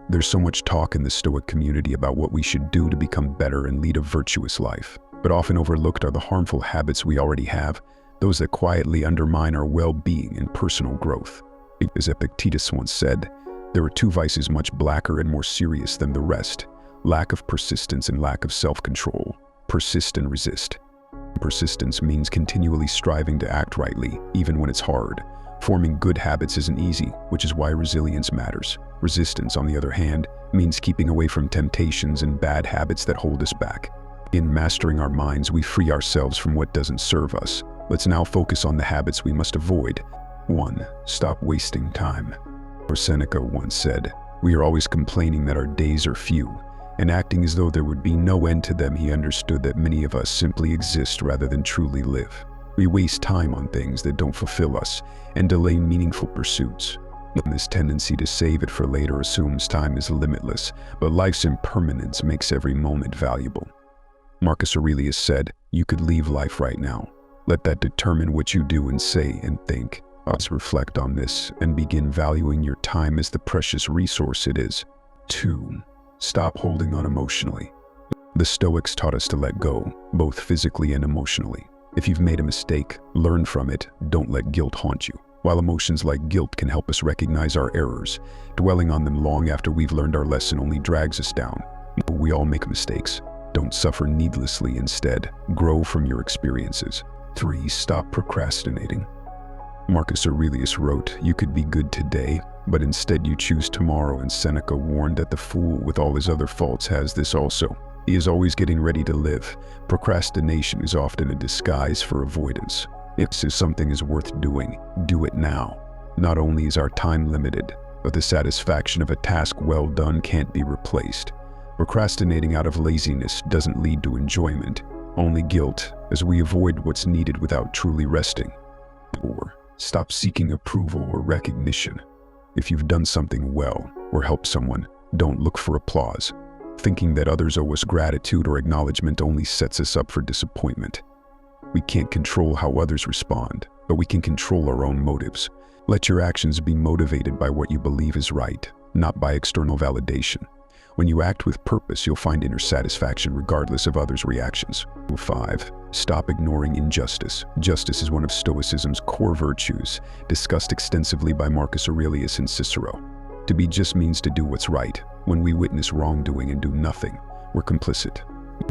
There's so much talk in the Stoic community about what we should do to become better and lead a virtuous life, but often overlooked are the harmful habits we already have, those that quietly undermine our well-being and personal growth. As Epictetus once said, there are two vices much blacker and more serious than the rest: lack of persistence and lack of self-control. Persist and resist. Persistence means continually striving to act rightly, even when it's hard. Forming good habits isn't easy, which is why resilience matters. Resistance, on the other hand, means keeping away from temptations and bad habits that hold us back. In mastering our minds, we free ourselves from what doesn't serve us. Let's now focus on the habits we must avoid. 1. Stop wasting time. Or Seneca once said, "We are always complaining that our days are few, and acting as though there would be no end to them." He understood that many of us simply exist rather than truly live. We waste time on things that don't fulfill us and delay meaningful pursuits. This tendency to save it for later assumes time is limitless, but life's impermanence makes every moment valuable. Marcus Aurelius said, "You could leave life right now. Let that determine what you do and say and think." Let's reflect on this and begin valuing your time as the precious resource it is. 2. Stop holding on emotionally. The Stoics taught us to let go, both physically and emotionally. If you've made a mistake, learn from it. Don't let guilt haunt you. While emotions like guilt can help us recognize our errors, dwelling on them long after we've learned our lesson only drags us down. We all make mistakes. Don't suffer needlessly. Instead, grow from your experiences. 3. Stop procrastinating. Marcus Aurelius wrote, "You could be good today, but instead you choose tomorrow," and Seneca warned that the fool, with all his other faults, has this also. He is always getting ready to live. Procrastination is often a disguise for avoidance. If something is worth doing, do it now. Not only is our time limited, but the satisfaction of a task well done can't be replaced. Procrastinating out of laziness doesn't lead to enjoyment, only guilt, as we avoid what's needed without truly resting. 4. Stop seeking approval or recognition. If you've done something well or helped someone, don't look for applause. Thinking that others owe us gratitude or acknowledgement only sets us up for disappointment. We can't control how others respond, but we can control our own motives. Let your actions be motivated by what you believe is right, not by external validation. When you act with purpose, you'll find inner satisfaction regardless of others' reactions. 5. Stop ignoring injustice. Justice is one of Stoicism's core virtues, discussed extensively by Marcus Aurelius and Cicero. To be just means to do what's right. When we witness wrongdoing and do nothing, we're complicit.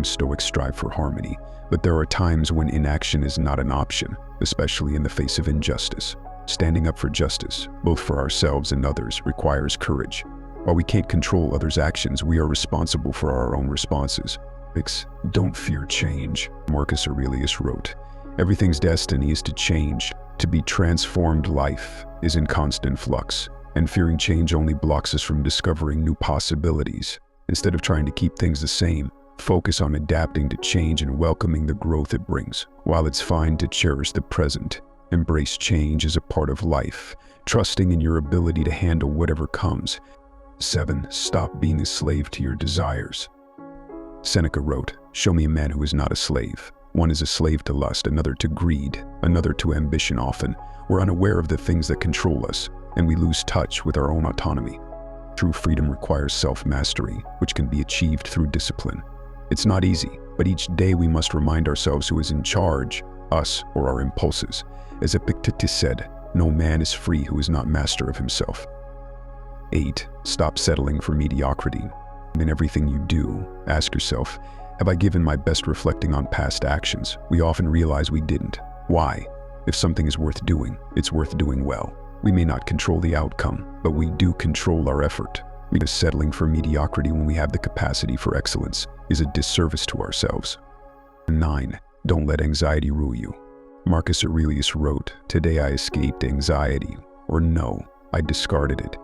Stoics strive for harmony, but there are times when inaction is not an option, especially in the face of injustice. Standing up for justice, both for ourselves and others, requires courage. While we can't control others' actions, we are responsible for our own responses. 6. Don't fear change. Marcus Aurelius wrote, "Everything's destiny is to change. To be transformed, life is in constant flux, and fearing change only blocks us from discovering new possibilities. Instead of trying to keep things the same, focus on adapting to change and welcoming the growth it brings. While it's fine to cherish the present, embrace change as a part of life, trusting in your ability to handle whatever comes." 7. Stop being a slave to your desires. Seneca wrote, "Show me a man who is not a slave. One is a slave to lust, another to greed, another to ambition. Often, we're unaware of the things that control us, and we lose touch with our own autonomy. True freedom requires self-mastery, which can be achieved through discipline. It's not easy, but each day we must remind ourselves who is in charge, us or our impulses. As Epictetus said, no man is free who is not master of himself." 8. Stop settling for mediocrity. In everything you do, ask yourself, have I given my best? Reflecting on past actions, we often realize we didn't. Why? If something is worth doing, it's worth doing well. We may not control the outcome, but we do control our effort. Because settling for mediocrity when we have the capacity for excellence is a disservice to ourselves. 9. Don't let anxiety rule you. Marcus Aurelius wrote, "Today I escaped anxiety," or no, I discarded it.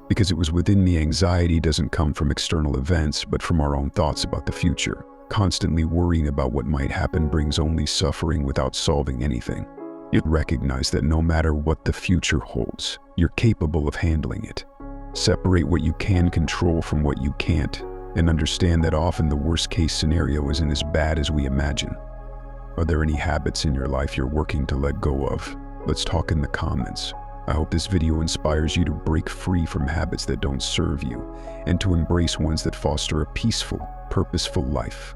Because it was within me. Anxiety doesn't come from external events, but from our own thoughts about the future. Constantly worrying about what might happen brings only suffering without solving anything. You recognize that no matter what the future holds, you're capable of handling it. Separate what you can control from what you can't, and understand that often the worst-case scenario isn't as bad as we imagine. Are there any habits in your life you're working to let go of? Let's talk in the comments. I hope this video inspires you to break free from habits that don't serve you and to embrace ones that foster a peaceful, purposeful life.